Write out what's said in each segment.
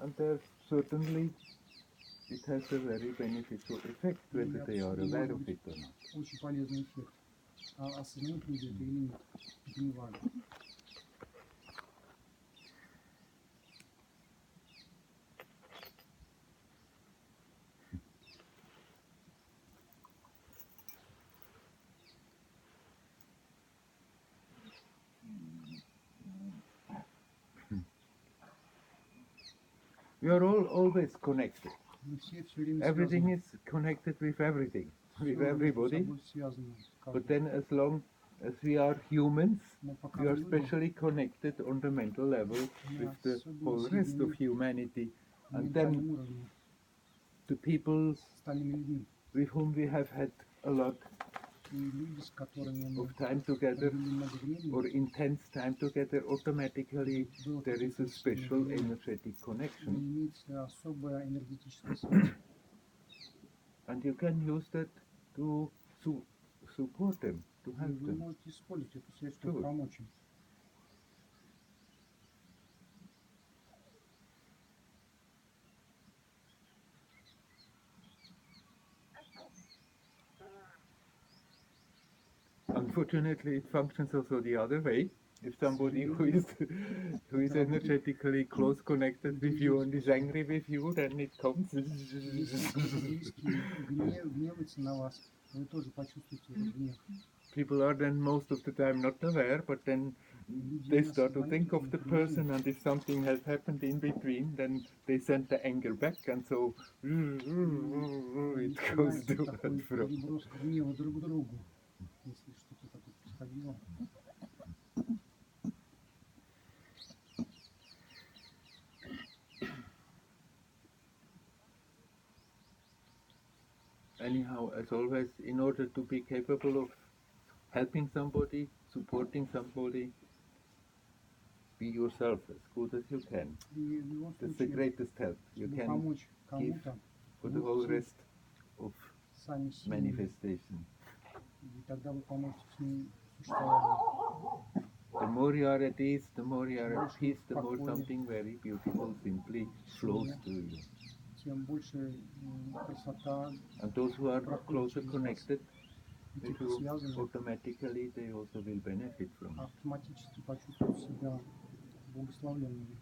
And there's certainly it has a very beneficial effect, whether they are aware of it or not. Очень полезный эффект. А осознают люди это или нет, это не важно. We are all always connected. Мы все время Everything связаны. is connected with everything, with Всё между everybody. собой связано. But then as long as we are humans, Но пока we are мы люди, specially connected on the mental level мы with the особенно whole rest of соединены humanity. на And ментальном then уровне the people с остальными людьми. with whom we have had a lot И люди, с которыми мы of time together провели много or времени, intense time together, automatically было there is a какое-то special время, energetic connection. имеется особая энергетическая связь. And you can use that to support them, to И help вы them. можете использовать эту связь, чтобы Sure. помочь им. Unfortunately, it functions also the other way. If somebody who is energetically close connected with you and is angry with you, then it comes. Если кто-то близкий гневается на вас, вы тоже почувствуете этот гнев. People are then most of the time not aware, but then they start to think of the person, and if something has happened in between, then they send the anger back, and so it goes to and Такой fro. переброс гнева друг к другу, если что-то такое происходило. Anyhow, as always, in order to be capable of helping somebody, supporting somebody, be yourself as good as you can. И в любом That's the случае, greatest help you чтобы can помочь кому-то, for the whole будьте rest of сами сильными, manifestation. и тогда вы поможете с ним существованию. The more you are at ease, the more you are at peace, the more something very beautiful simply flows to you. Тем больше красота, And those who are closer connected и те, with кто you, связаны, automatically they also will benefit from it. автоматически почувствуют себя благословленными.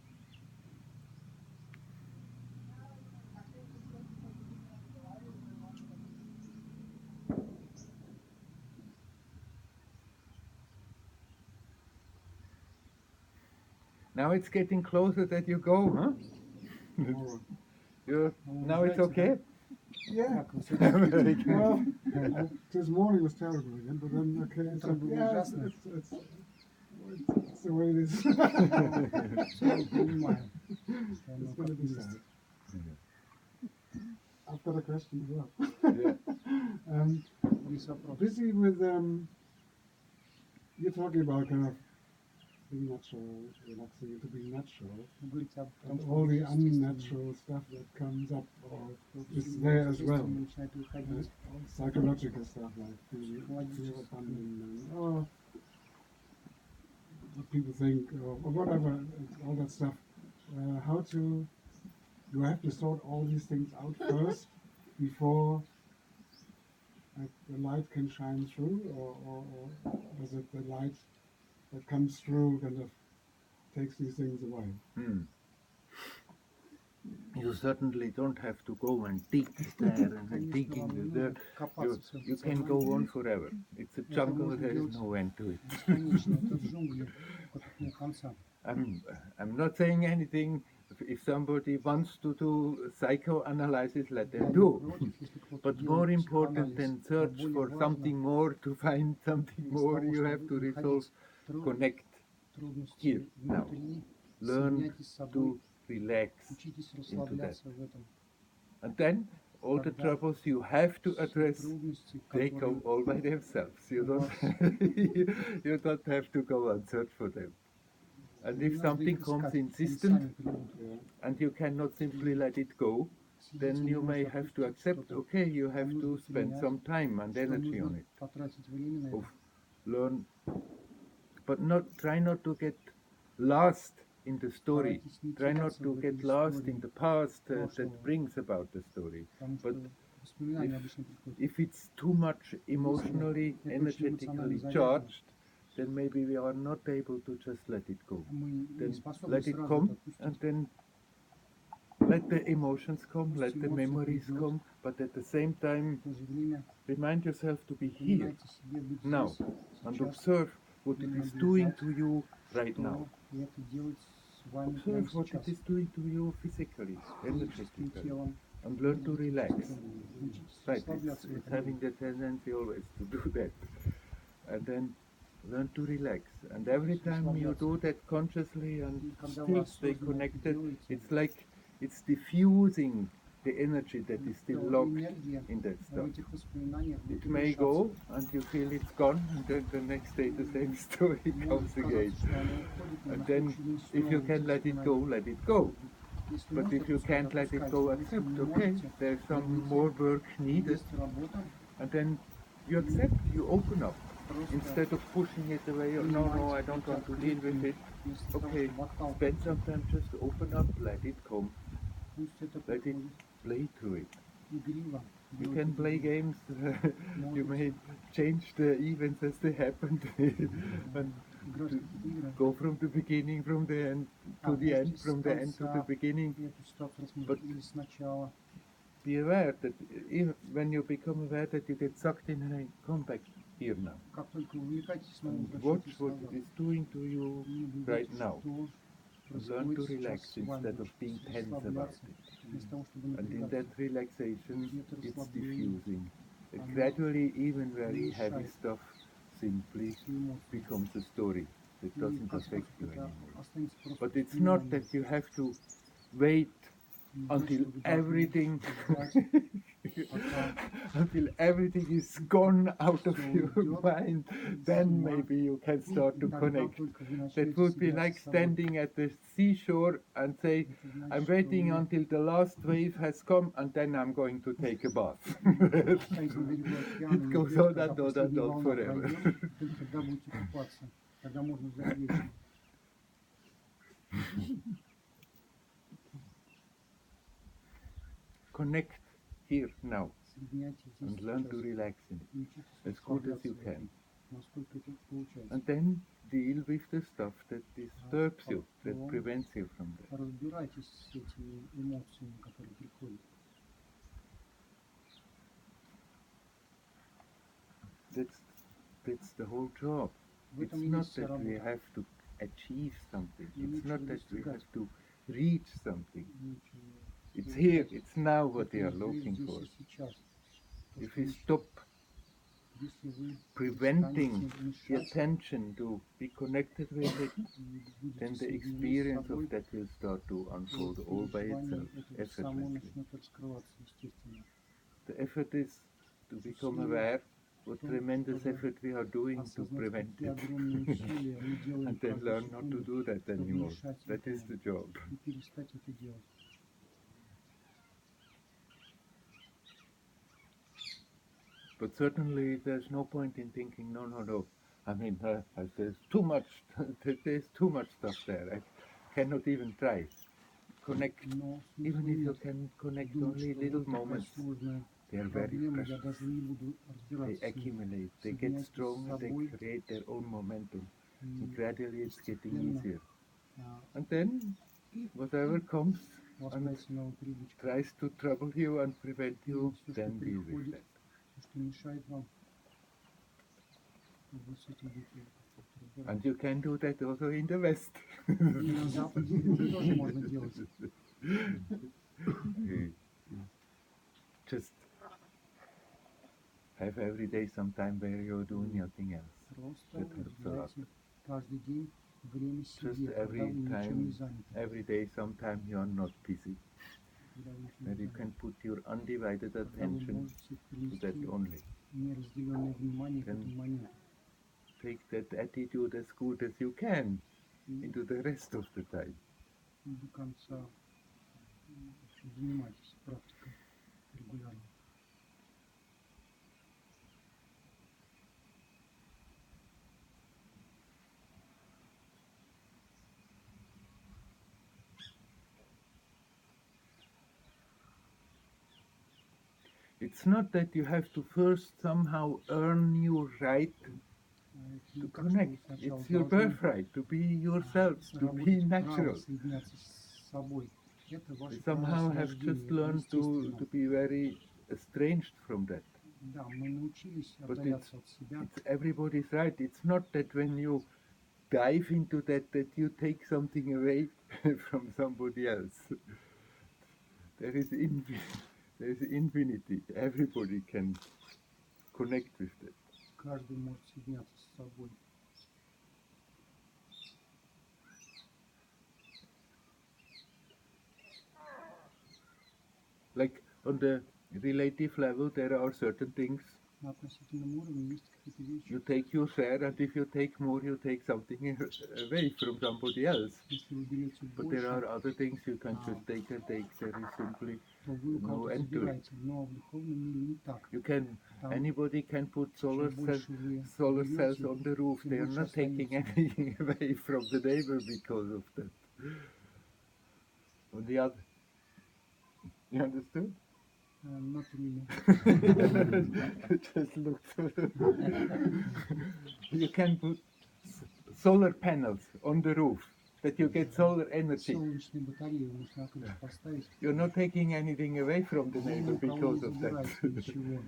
Now it's getting closer that you go, huh? Now it's okay? Yeah. Как вы с этим? Very good. Well, this morning was terrible again, but then okay, it's, Утром было yeah, ужасно. it's the way it is. Всё мы понимаем, что оно It's gonna как be есть. sad. I've got a question as well. Yeah. Есть вопрос. Busy with you're talking about kind of being natural, relaxing into being natural, Вы говорите об том, and что all the естественно, unnatural stuff that comes up or что is всё there as well. естественно начинает выходить. Psychological stuff like fear of Психологически. abandonment, or what people think, or whatever, all that stuff. How to do I have to sort all these things out first before the light can shine through, or is it the light that comes through kind of takes these things away? You certainly don't have to go and dig there and dig in the dirt. You can go on forever. It's a jungle, there is no end to it. Бесконечно, это джунгли, у которых нет конца. I'm not saying anything. If somebody wants to do psychoanalysis, let them do. But more important than search for something more, to find something more, you have to resolve, connect here, now. Learn to relax Учитесь into that. расслабляться в этом. And then all the troubles you have to address, Трудности, they come которые all by themselves. You don't, you don't have to go and search for them. And не if надо something их comes искать, они insistent сами придут. and you cannot simply let it go, then you may have to accept, okay, you have to spend some time and energy on it. Потратить время на это. Learn, but try not to get lost in the story. Старайтесь не Try not теряться to в этой get lost in истории the past прошлого. that brings about the story. Потому But что воспоминания обычно приходят. if it's too much emotionally, это очень эмоционально energetically заряжено, charged, then maybe we are not able to just let it go. мы не Then способны let it сразу come это отпустить. and then let the emotions come, Пусть let the эмоция memories придет. come, but at the same time В то же время remind yourself to be here, напоминайте себе быть now, здесь, and сейчас, observe what it is doing to you right то, now. и это делать с вами прямо Observe what сейчас. it is doing to you physically, Физическим energetically, телом, and learn to relax. учитесь Right, расслабляться в it's этом having мире. the tendency always to do that. And then learn to relax. And every time you do that consciously and И когда still вы stay осознанно это connected, делаете, it's like it's diffusing the energy that is still то locked энергия in that в stuff. этих воспоминаниях It будет may уменьшаться. go and you feel it's gone, and then the next day the same story Может comes again. казаться, что оно уходит, но And на then следующий день if you снова can эти let it go, воспоминания. let it go. Если But можете if you отпускать, can't let it отпускайте. go, Если accept, не okay, можете, there's some примите. more work needed, Есть работа, and then you accept, you open up. просто Instead of pushing it away, or, no, I don't want to deal with it. вместо того, Okay, чтобы spend отталкивать, some time, just open up, let it come, пусть это let it приходит play through it. игриво. You делайте can play игриво. games, you may change the events as they happened, and Играть to какие-то игры. go from the beginning, from the end to the end, Можете с from the end to the конца beginning. эту ситуацию But- рассмотреть или сначала. Be aware that when you become aware that you get sucked in, and come back here now. Как только вы увлекаетесь, снова And watch возвращайтесь what назад. it is doing to you И наблюдайте, right now. что And learn to происходит сейчас relax с вами. instead of being Учитесь tense about расслабляться, it. вместо того, чтобы And in напрягаться. that relaxation, И это it's расслабление, diffusing. And оно gradually, even very heavy уменьшает stuff simply все эмоции. becomes a story that И doesn't как affect you это anymore. останется просто But it's not воспоминанием. that you have to wait Не значит, until что вы должны everything ждать, пока until everything is gone out of всё your уйдет mind, из then ума. maybe you can start to Тогда connect. только вы That начнете would be соединяться like с собой. standing at the seashore and say, Это значит, I'm что waiting вы until the last wave has come and then I'm going to take a bath. стоите на берегу океана It и goes ждете, on когда and on последняя and on волна forever. пройдет, только тогда будете купаться. Тогда можно ждать вечно. Connect here now Соединяйте здесь and learn to сейчас. relax in it И учитесь as good as you расслабляться в can. этом, насколько это получается. And then deal with the stuff that disturbs you, that потом prevents you from that. Разбирайтесь с этими эмоциями, которые приходят. That's the whole job. В It's этом и not есть вся that we работа. have to achieve something. Не It's not нечего that we достигать. have to reach something. Нечего It's получать. here, it's now what Это they are здесь, looking здесь for. и сейчас. То, If что we ищете. stop Если вы preventing станете the мешать attention to be connected with it, и будете then the соединены с experience собой, of that will start to то unfold all by переживание itself, это само effortlessly. начнет раскрываться естественно. The effort is to become aware what tremendous effort we are doing to Осознать, prevent какие it. огромные усилия мы делаем And then каждую learn not to секунду, do that чтобы anymore. мешать That is этому, the job. и перестать это делать. But certainly there's no point in thinking, no. I mean, there's too much, there's too much stuff there. I cannot even try. Connect, Но even смысла if you нет can connect думать, only что little вот такая moments, сложная they are very проблема, я precious. даже не буду They разбираться с ней. accumulate, they get Соединяйтесь с stronger, they собой, create their own momentum. And и gradually it's getting постепенно easier. а, And then whatever comes у вас and появится новая привычка. tries to trouble you and prevent И you, все, что then deal with приходит, that. все, что мешает вам, вы с этим будете разбираться. And you can do that also in the West. И на Западе это тоже можно делать. Just have every day some time where you're doing nothing else. Просто That helps a lot. уделяйте каждый день время Just себе, когда every вы ничем не time, заняты. every day, sometime you're not busy. Когда вы ничем Where не you заняты. can put your undivided Когда вы attention можете to that перенести only. неразделенное внимание к Then этому моменту. Take that attitude as good as you can И into the rest of the time. до конца занимайтесь практикой регулярно. it's not that you have to first somehow earn your right Это to не так, что вы connect. сначала It's your должны birthright to be yourself, to be заработать право natural. соединяться с собой. Это We ваше право somehow с have рождения, just это learned естественно. to be very estranged from that. Да, мы научились But отдаляться от себя. it's everybody's right. It's not that when you dive into that you take something away from somebody else. There is infinity. Everybody can connect with that. Каждый может соединяться с собой. Like on the relative level, there are certain things. На относительном уровне есть какие-то вещи. You take your share, and if you take more, you take something away from somebody else. Если вы берете But there больше, are other things you can just take and take. There is simply то вы у no кого-то end to it. забираете. Но в духовном мире не так. You can, Там anybody can put solar чем больше вы cells берете, on the roof. тем They are больше not taking остается. anything away from the neighbor because of that. On the other, you understood? Not really. Just look through. You can put solar panels on the roof that you get solar energy. Солнечные батареи вы можете на крышу поставить. You're not taking anything away from the Вы ни neighbor у кого не because of забираете that. ничего.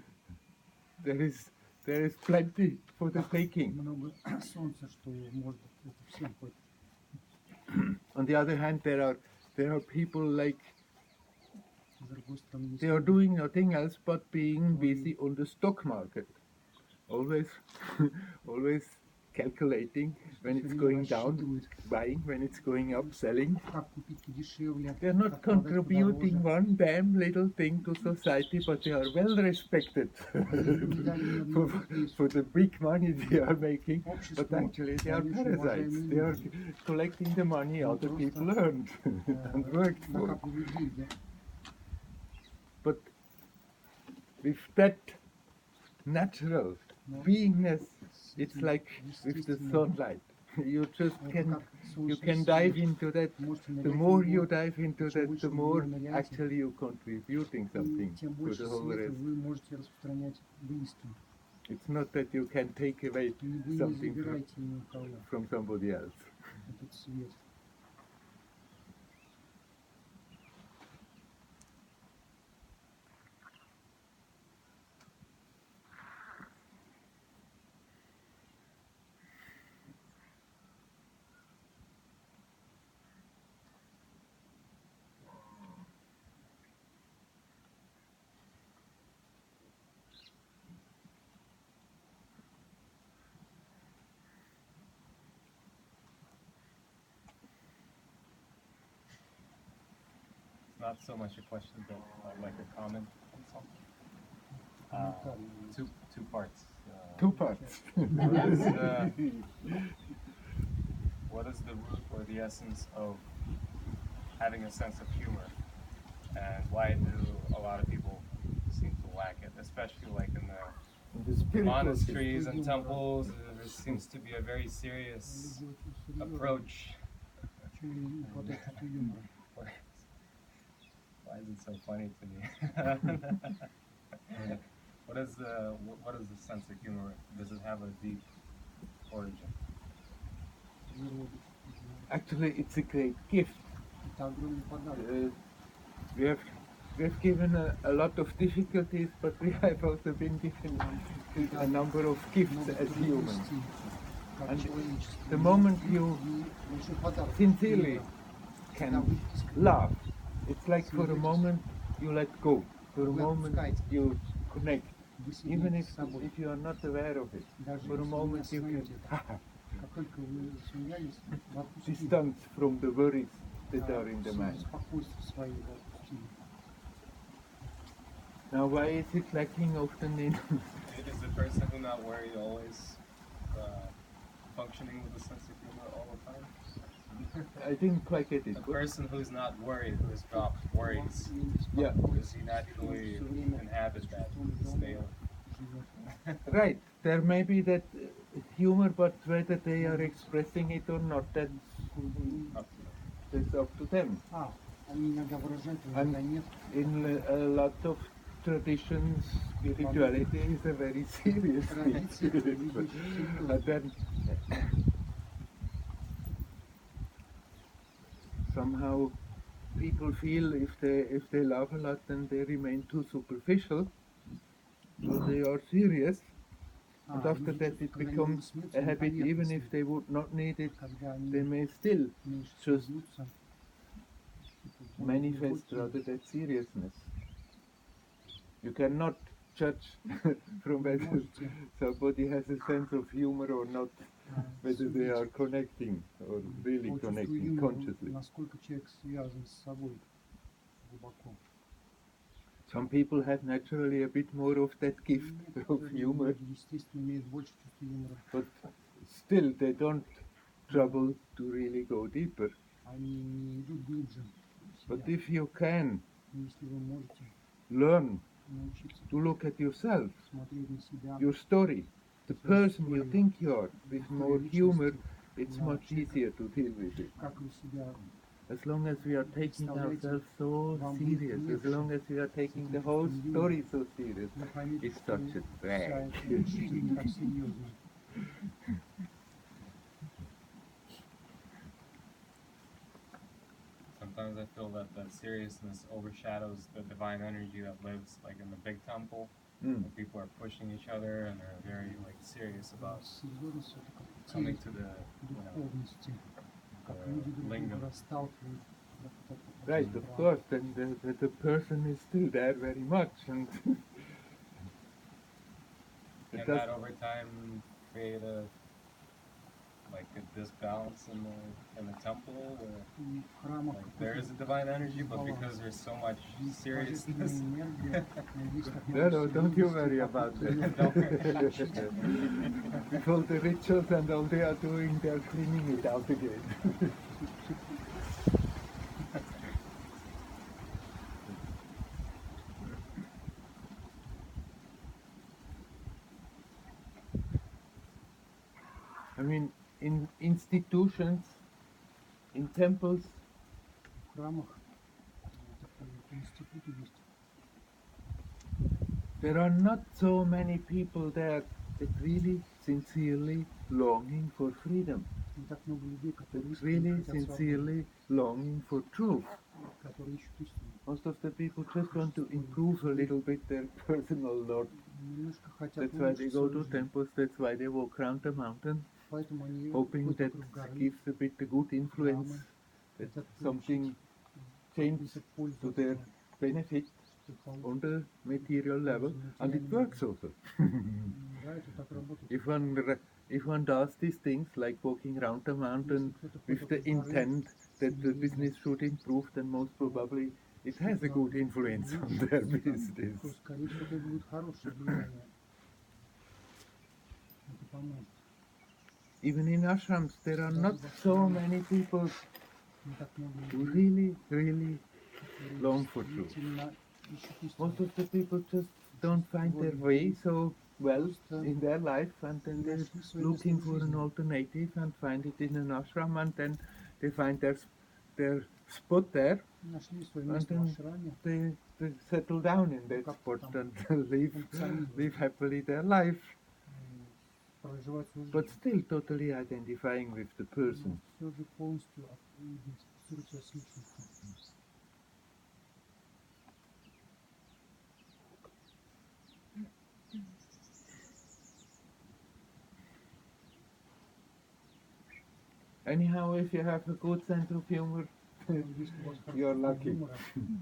There is plenty for the taking. Много солнца, что может это всем хватит. On the other hand, there are people like С другой стороны, есть they are люди, doing nothing else but being busy on the stock market. Always, always calculating when it's going down, buying, when it's going up, selling. как купить подешевле, They're not как продать contributing подороже. one damn little thing to society, but they are well respected for the big money they are making. But actually, they are parasites. They are collecting the money other people earned and worked for. Накапливают деньги. But with that natural beingness, it's like with the sunlight. You just can dive into that. The more you dive into that, the more actually you're contributing something Тем to больше the whole света rest. вы можете распространять близким. It's not that you can take away Вы не something забираете ни у кого from somebody else. этот свет. Not so much a question, but like a comment on something. Two parts. Two parts. What is the root or the essence of having a sense of humor, and why do a lot of people seem to lack it, especially like in the spiritual monasteries and temples? There seems to be a very serious approach. Почему не хватает чувства юмора? Why is it so funny to me? What is the sense of humor? Does it have a deep origin? Actually, it's a great gift. Это огромный подарок. We have given a lot of difficulties, but we have also been given a number of gifts as humans. Как And человечество. the moment you Большой подарок. sincerely can laugh, it's like for a moment you let go, for a moment you connect, Вы even соединяетесь с собой. if you are not aware of it. Даже For a если вы не moment you can осознаете это. Как только вы смеялись, вы отпустили. distance from the worries that are in the Все mind. беспокойства свои вы отпустили. Now, why is it lacking often in? Is the person who not worried always functioning with a sense of humor all the time? I didn't quite get it. A person who's not worried, who has dropped worries, Yeah. does he naturally inhabit that state? Right, there may be that humor, but whether they are expressing it or not, that's up to them. Они иногда выражают, And иногда нет. in a lot of traditions, spirituality is a very serious thing. Традиции, это вещь серьезная. And then somehow people feel if they love a lot, then they remain too superficial. So they are serious, and after люди, that it когда они becomes смеются, a они habit. Even поверхностные. if they would not need it, Когда they они may still меньше just смеются, это более manifest глубокие. rather that seriousness. You cannot judge from Вы не whether можете somebody has a sense of humor or not, whether they are судить connecting or really по чувству connecting юмора, consciously. насколько человек связан с собой глубоко. Some people have naturally a bit more of that gift of Некоторые humor, люди, естественно, имеют больше чувства юмора. but still they don't trouble to really go deeper. Они не идут глубже в But себя. if you can Но если вы можете learn научиться to look at yourself, смотреть на себя, your story, the person you think you are, with more humor, it's much easier to deal with it. как вы себя As long as we are taking ourselves so serious, as long as we are taking the whole story so serious, вы поймете, it's что such a вся drag. эта жизнь не так серьезна. Sometimes I feel that that seriousness overshadows the divine energy that lives like in the big temple. Mm. Where people are pushing each other and they're very like serious about Серьезность это как coming цель to the духовности, как люди друг lingam. друга сталкивают. Right, of course, then the person is still there very much, and it And does, that over time create a disbalance in the temple where И в храмах like, there is a divine energy, but because there's so much есть seriousness, божественная энергия, но есть так no, много no, don't you серьезности, worry как about будто её that. With all the rituals and all they are doing, they are cleaning it out again. I mean, in institutions, in temples, в храмах такие институты есть. there are not so many people there that really sincerely longing for freedom, Не так много людей, that которые искренне really хотят свободы, sincerely longing for truth. которые ищут истину. Most of the people just want to improve a little bit their personal Lord. Немножко хотят That's why they улучшить go свою to жизнь. temples, that's why they walk around the mountain, Поэтому они hoping ходят that вокруг горы, gives a bit a good influence, that хотят something получить changes какую-то пользу to от their этого, benefit духовную. on the material level, and it works also. Да, это так работает. If one does these things like walking around the mountain with the intent that the business should improve, then most probably it has a good influence on their business. То, скорее всего, это будет хорошее влияние. Это поможет. Even in ashrams, there are not so many people Не так много who людей, really long for truth. действительно ищут истину. Most of the people just don't find their way so well in their life, and then they're looking for an alternative and find it in an ashram, and then they find their spot there, Нашли свое and место в then ашраме, they settle down in that spot and live happily their life, проживать свою but жизнь. still totally identifying with the person. Все же полностью идентифицируют себя с личностью. Anyhow, if you have a good sense of humor, Если у вас You're хороший lucky. юмор,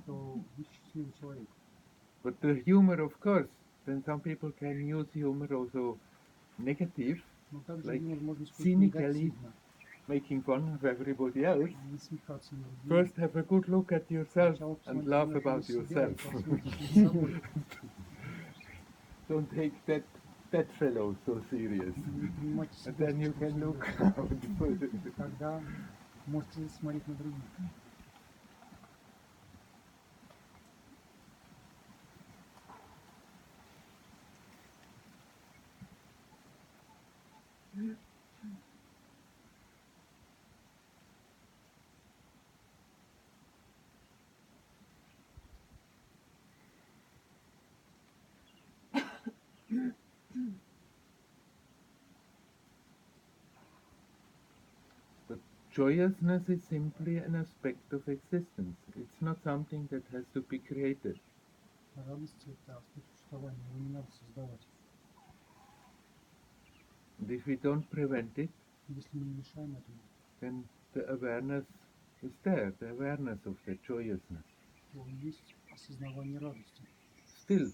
то вы счастливый человек. but the humor, of course, then some people can use humor also negative, Но также Like юмор можно использовать cynically. негативно, making fun of everybody else. не смехаться над людьми. First, have a good look at yourself Сначала and посмотрите laugh на about себя и yourself. посмейтесь над собой. Don't take that fellow so serious. Не принимайте And себя then you слишком can look серьезно. out. Тогда можете смотреть на других. Joyousness is simply an aspect of existence. It's not something that has to be created. Радость — это аспект существования, его не надо создавать. And if we don't prevent it, Если мы не мешаем этому, then the awareness is there, the awareness of the joyousness. то есть осознавание радости. Still,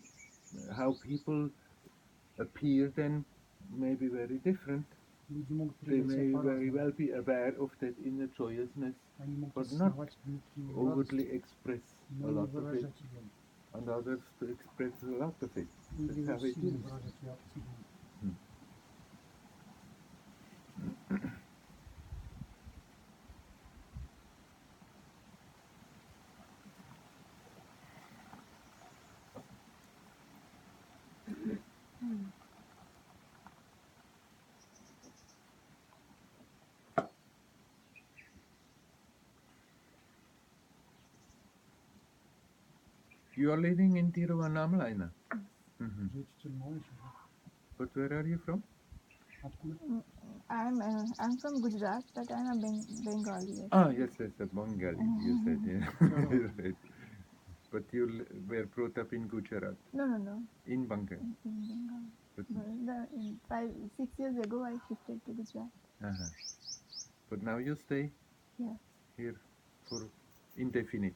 how people appear then may be very different. Люди могут They проявлять may себя very по-разному. well be aware of that inner joyousness, Они могут but not осознавать внутреннюю overly радость, express a но не lot of it, выражать ее. and others to express a lot of it. Или That's how it сильно is. выражать ее активно. You are living in Tiruvannamalai. Mhm. Жить в Тюрьмой, But where are you from? откуда? I'm from Gujarat, but I'm a Bengali. Ah, yes, a Bengali, you said, yeah. Right. But you were brought up in Gujarat, No. in Bengal. In Bengal. But, But 6 years ago, I shifted to Gujarat. uh-huh. But now you stay Yeah. here for indefinite.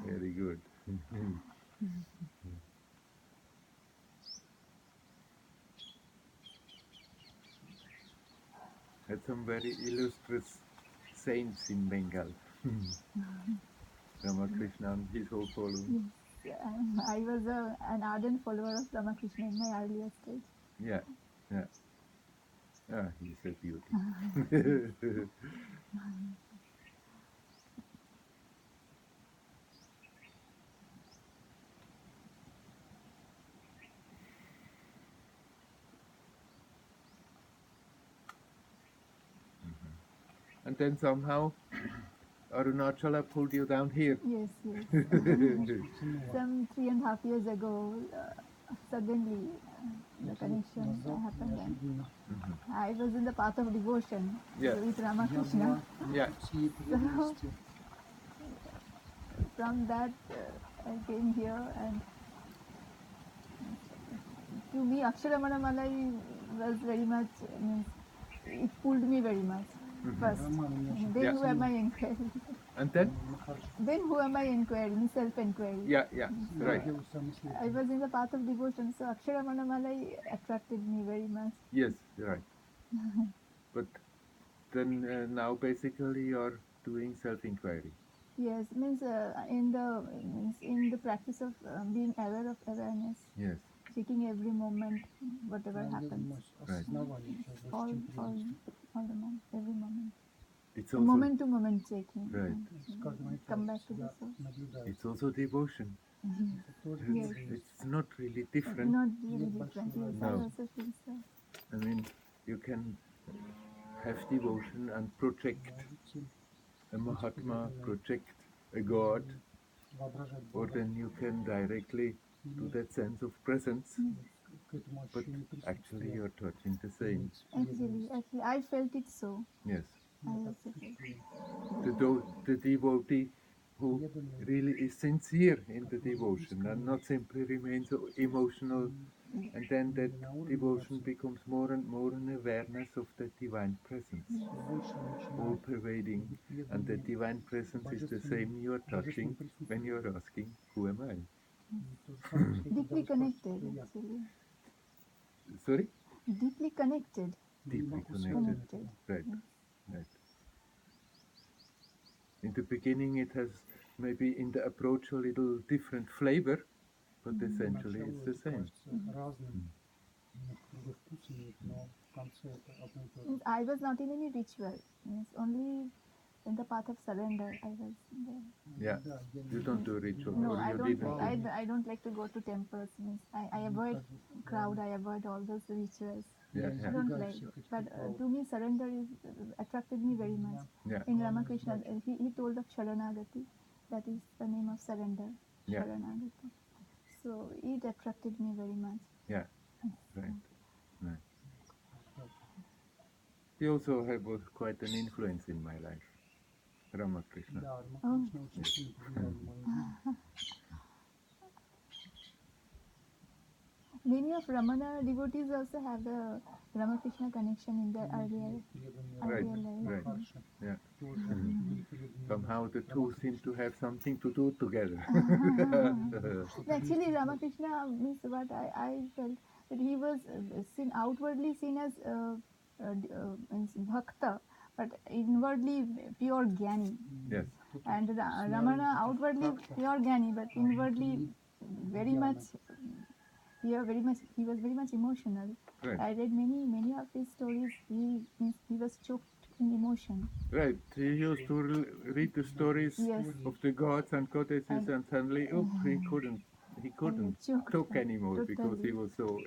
Very good. Had some very illustrious saints in Bengal. Ramakrishna and his whole following. Yes. I was an ardent follower of Ramakrishna in my earlier stage. Yeah. Ah, he's a beauty. And then somehow Arunachala pulled you down here. Yes. Some 3.5 years ago, suddenly the connection Назад happened. And неожиданно. I was in the path of devotion Yeah. with Я Ramakrishna. была Yeah. в пути преданности. From that, I came here, and to me, Aksharamanamala was very much, means, it pulled me very much first. Роман меня очень Then Yeah. who am I inquiring? And then? Махарадж. Then who am I inquiring? Self-inquiry. Yeah, right. Делаю сам исследование. I was in the path of devotion, so Aksharamanamala attracted me very much. Yes, right. But then now basically you're doing self-inquiry. Yes, means in the practice of being aware of awareness, Yes, checking every moment, whatever Я happens, занимаюсь осознаванием сейчас, all, 24 all, преданности. all the moment, every moment, it's also moment to moment checking. Right. С каждым Come этим back to the себя source. наблюдаю. it's also devotion. Это тоже Yes. преданность. It's not really different. Not really Нет different. большой Yes, I No. also feel so. I mean, you can have devotion and project Можете a Mahatma, project a God, воображать or Бога, then you can directly do или that sense of presence, к этому but ощущению actually присутствия. you're touching the same. Actually, I felt it so. Yes. I Я так also felt. чувствую. The devotee who really is sincere in the devotion and not simply remains so emotional, and then that devotion becomes more and more an awareness of the divine presence, Больше all начинает pervading, and the divine presence is the same you are touching when you are asking, who am I? то же самое, что когда Deeply вы connected, спрашиваете, кто я. actually. Sorry? Deeply connected. Deeply Глубоко connected. Connected. Right, right. In the beginning it has maybe in the approach a little different flavor, but essentially Поначалу it's the это same. кажется разным, немножко другой вкус имеет, но в конце это одно и то же. Means I was not in any ritual. Means only in the path of surrender I was there. Yeah. Да, я You не don't do ritual, No, or I you don't. didn't Like, do. I don't like to go to temples. Means I avoid crowd. I avoid all those rituals. Yeah, Я yeah. I don't избегаю like. всех этих But ритуалов. to me, surrender is attracted me very much. Yeah, In Ramakrishna, he told of Sharanagati. That is the name of surrender. Yeah. Sharanagati. So it attracted me very much. yeah, right, right. He also was quite an influence in my life, Ramakrishna. Да, Рамакришна очень сильно повлиял на мою жизнь. Many of Ramana devotees also have the Ramakrishna connection in their earlier Right, life. right. Yeah. Тоже были преданными Somehow the two seem to have something to do together. Actually, Ramakrishna means what I felt that he was seen outwardly seen as means bhakta, but inwardly pure jnani. Yes. And Ramana outwardly pure jnani, but inwardly very much. He was very much emotional. Right. I read many of his stories. He was choked in emotion. Right. He used to read the stories Yes. of the gods and goddesses, and suddenly, he couldn't choked talk anymore because he totally. was so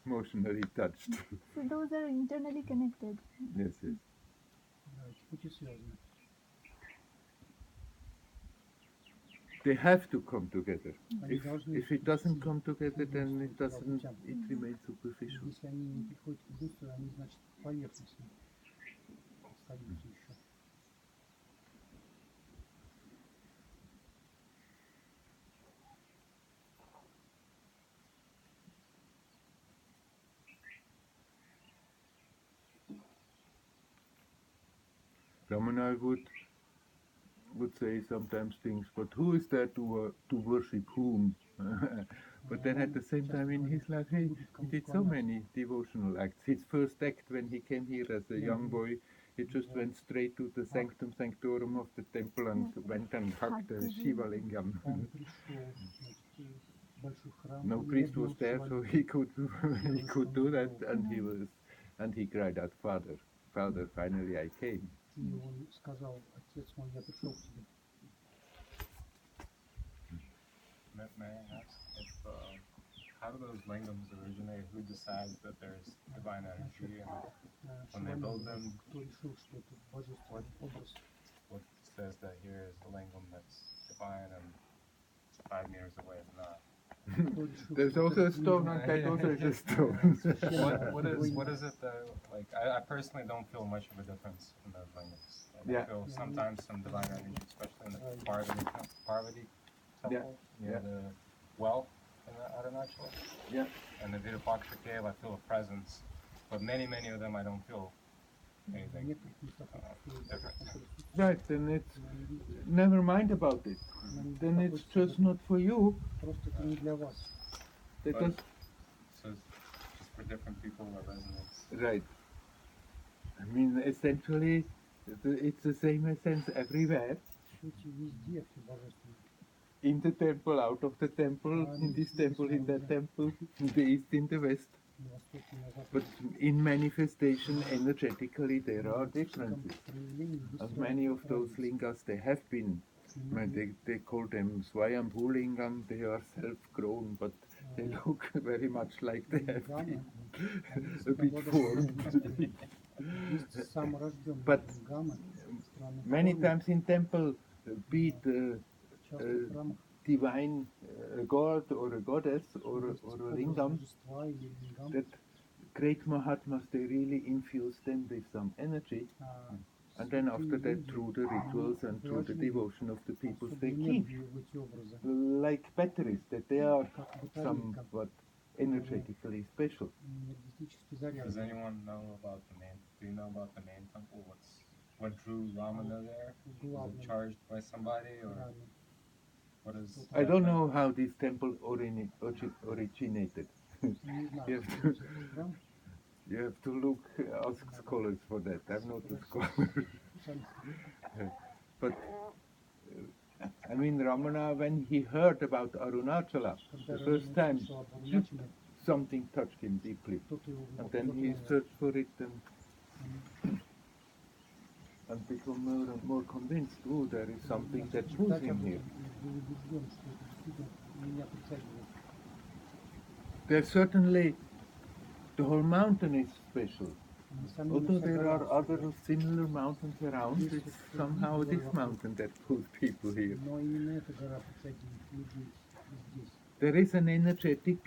emotionally touched. So those are internally connected. Yes, yes. Да, эти пути связаны. They have to come together. Они If должны if it doesn't come together, идти then it друг с другом, doesn't. It remains superficial. Если они не приходят к единству, они, значит, поверхностно остаются еще. Ramana would say sometimes things, but who is there to worship whom? But then at the same time in his life, he did so many devotional acts. His first act when he came here as a young boy, he just went straight to the sanctum sanctorum of the temple and went and hugged the Shiva Lingam. Он пришел, значит, в большой храм. No и priest обнял was there, so Шивалингу. he could do that, and he cried out, Father, finally I came. И он сказал: отец мой, я пришел к тебе. May I ask if how do those lingams originate? Who decides that there's divine energy, and when they build them, Кто решил, что это божественный образ? what says that here is the lingam that's divine and 5 meters away is not? Кто решил, There's что also a этот stone лингам on that, also is a stone. What is it that, like, I personally don't feel much of a difference in those lingams. Like, Yeah. I feel sometimes some divine energy, especially in the Parvati temple, near Yeah. the well in the Arunachal. Yeah. And the Virupaksha cave, I feel a presence, but many of them I don't feel в anything некоторых местах different. Right, then it's never mind about it. Then it's just not for you. Просто это не для вас. That But- does, So it's just for different people that resonates. right. I mean, essentially, it's the same essence everywhere. В сути, везде все божественно. In the temple, out of the temple, in this temple, in that temple, in the east, in the west. На востоке, на западе. But in manifestation, energetically, there are В differences. проявлении And есть many of those разница. lingas, they have been, they call them Swayambhu lingam, they are self-grown, but they look very much like they have been a bit formed. Есть саморожденные But гаммы, странные Many формы, times in temple, be it часто в храмах divine god or a goddess or есть a образ lingam, божества или лингам, that great Mahatmas, they really infuse them with some energy. а And then after святые that, люди, through the rituals and through the вложили devotion of the people, особую they keep энергию в эти образы, like batteries, that they are как батарейка, somewhat energetically special. энергетически Does заряжена. anyone know about the main? Do you know about the main temple? What drew Ramana there? Was Главное, it charged by somebody, or правильно. what is? I don't know how this temple originated. Не знаю, Yes. как называется этот храм. You have to look, ask scholars for that. I'm not a scholar. Сами But I mean, Ramana, when he heard about Arunachala Когда the first time, услышал об Аруначале, something touched him deeply. кто-то его And then he затронул. searched for it and become more and more convinced, oh, there is something that pulls Читать him об here. этом и был убежден, что это действительно меня притягивает. There's certainly, the whole mountain is special. Несомненно, Although вся there гора are other особая. similar mountains around, it's somehow this mountain that pulls people here. Но именно эта гора притягивает людей здесь. There is an energetic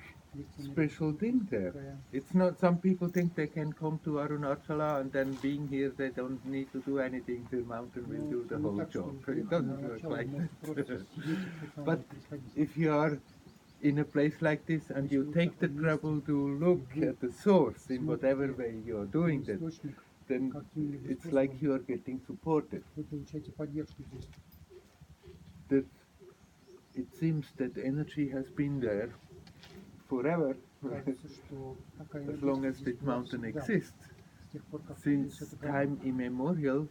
special thing there. It's not, some people think they can come to Arunachala and then being here they don't need to do anything, the mountain will do the whole job. It doesn't work like that. But if you are in a place like this and you take the trouble to look at the source in whatever way you are doing that, then it's like you are getting supported. Вы получаете поддержку здесь. That it seems that energy has been there forever, Кажется, что такая as long as энергетика this здесь была mountain всегда. exists. С тех пор, как Since появилась эта time гора, immemorial,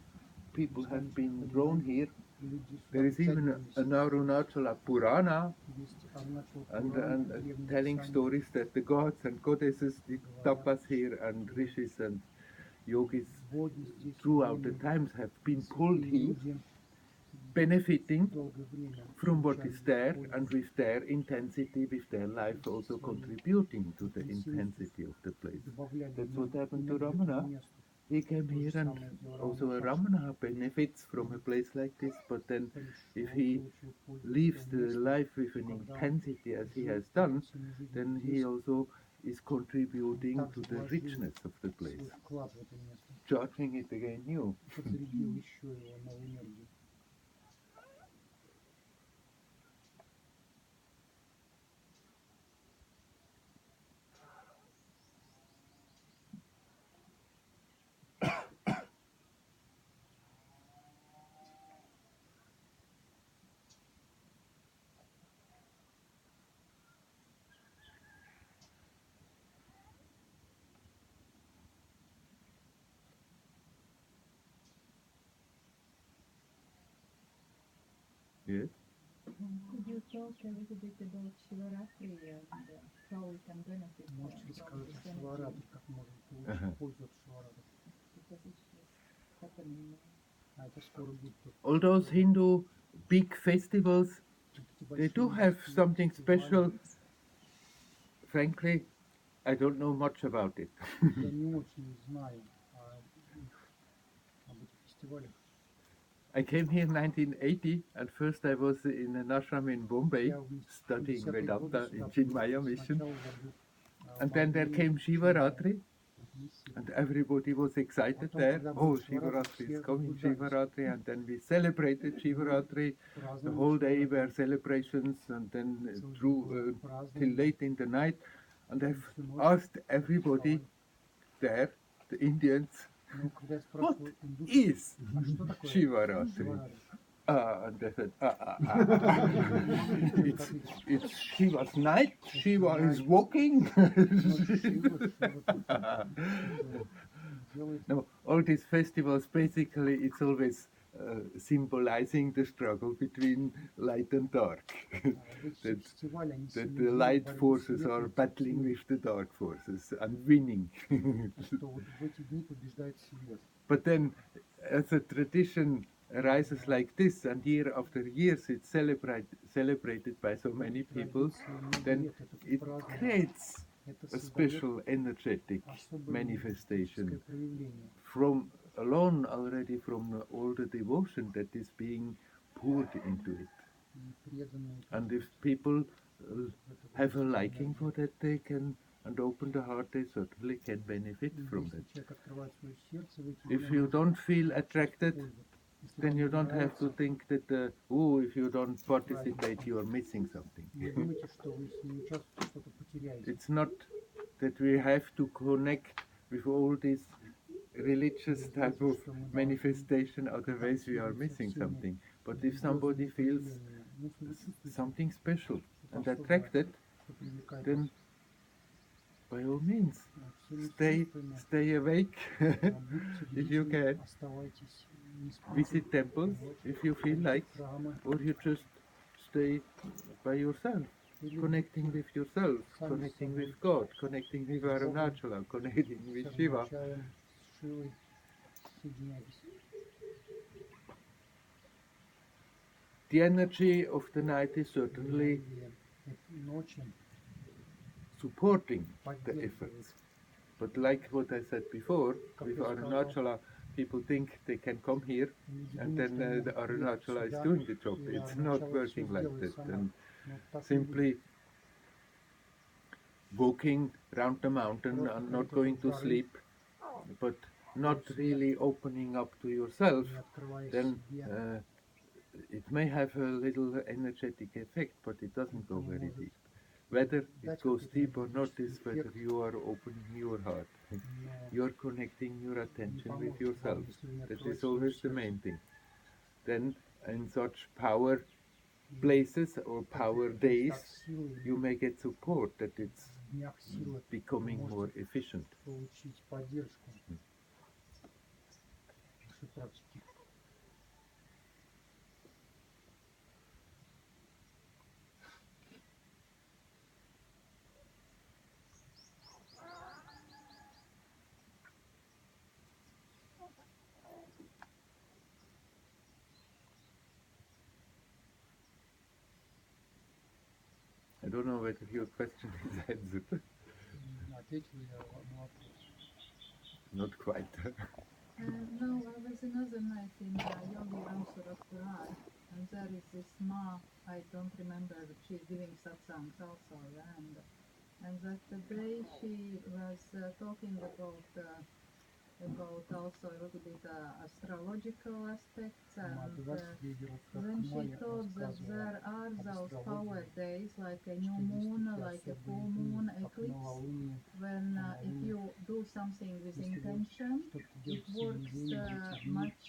people have been drawn here. люди сюда There is even притягивались. an Arunachala Purana Есть Аруначал and, Пуран, and древние telling писания. stories that the gods and goddesses did tapas here and rishis and yogis Боги здесь throughout the были, times have been pulled here, люди benefiting долгое время from what is получали there пользу. and with their intensity, with their life also contributing to the intensity of the place. Добавляли That's what happened to энергию Ramana. этому месту. He came here and also a Ramana benefits from a place like this, but then if he lives the life with an intensity as he has done, then he also is contributing to the richness of the place, Свой вклад в это место. charging it again new. Подзарядил еще его новой энергией. Yes? Could you talk a little bit about Shivaratri and how we can benefit Можете from рассказать this о energy? Шиваратре, как можно получить пользу от Шиваратри? Because it's happening now. А это скоро будет. All those Hindu big festivals, Вот they эти do большие have индийские something фестивали, special. Frankly, I don't know much about it. Я не очень знаю об этих фестивалях. I came here in 1980, and first I was in an ashram in Bombay, Я в studying 50-е годы Vedanta сюда in Chinmaya приехал. mission. Сначала я был в And then there Бомбее, came Shivaratri, миссии. and everybody was excited Потом, there. когда Oh, был Shivaratri, Shivaratri все is coming, возбуждались. Shivaratri, and then we celebrated Shivaratri. The Праздновали whole day Шиваратри. were celebrations, and then Целый день through было till празднование. late in the night. And I've Всю ночь asked everybody праздновали. there, the Indians, Ну, когда я what спрашивал индусов, is а что такое Shivaratri? Шиваратри? And they said, it's Shiva's night, Shiva is walking. Ночь Шивы, Шива делает. No, all these festivals, basically, it's always symbolizing the struggle between light and dark. Эти все that, фестивали, они that the символизируют light борьбу forces света are и battling тьмы. with the dark forces and winning. Что вот в эти дни побеждает свет. But then, as a tradition arises like this, and year after years it's celebrated by so many people, Традиции then много лет это it празднование. creates Это a создает special energetic особое manifestation энергетическое проявление. from alone already from all the devotion that is being poured into it. И преданные And if people в это have a божественное liking for that, they can, and open the heart, they certainly can benefit И from если that. человек открывает свое сердце в эти If дни, you он don't feel получит attracted, пользу. Если then вам you не don't have to нравится, think that, oh, if you don't participate, you are missing something. не думайте, что вы если не участвуете, что-то потеряете. It's not that we have to connect with all this religious type of manifestation, otherwise we are missing something. But if somebody feels something special and attracted, then by all means, stay awake if you can. Visit temples if you feel like, or you just stay by yourself, connecting with yourself, connecting with God, connecting with Arunachala, connecting with Shiva. The energy of the night is certainly supporting the efforts. But like what I said before, with Arunachala, people think they can come here and then the Arunachala is doing the job. It's not working like that. And simply, walking round the mountain and not going to sleep, but not really opening up to yourself, не открываясь then себе, it may have a little energetic effect, but it doesn't go very deep. Whether it goes deep or not is whether you are opening your heart. но You're connecting your не attention with поможет вам, yourself. если вы не That открываете is свое always the сердце. main thing. Then, in such power places or power Стать days, силой you may get support that it's в днях силы, вы becoming more можете efficient. получить поддержку вашей практики. I don't know whether your question is answered. Ответил я на вопрос. Not quite. No, I was another night in Yogi Ramsura Quran, and there is this Ma, I don't remember, but she's giving satsangs also, and that the day she was talking about also a little bit astrological aspects, and then she thought that there are those power days like a new moon, like a full moon eclipse, when if you do something with intention, it works much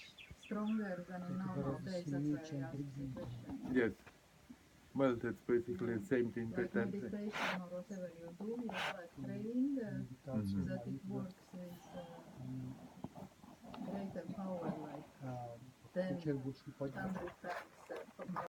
stronger than in normal days. That's why I asked the question. Yes. Well, that's basically the same thing. Like But then, meditation or whatever you do, it's like praying, that it works with greater power, like 10, получает большую поддержку. 100 times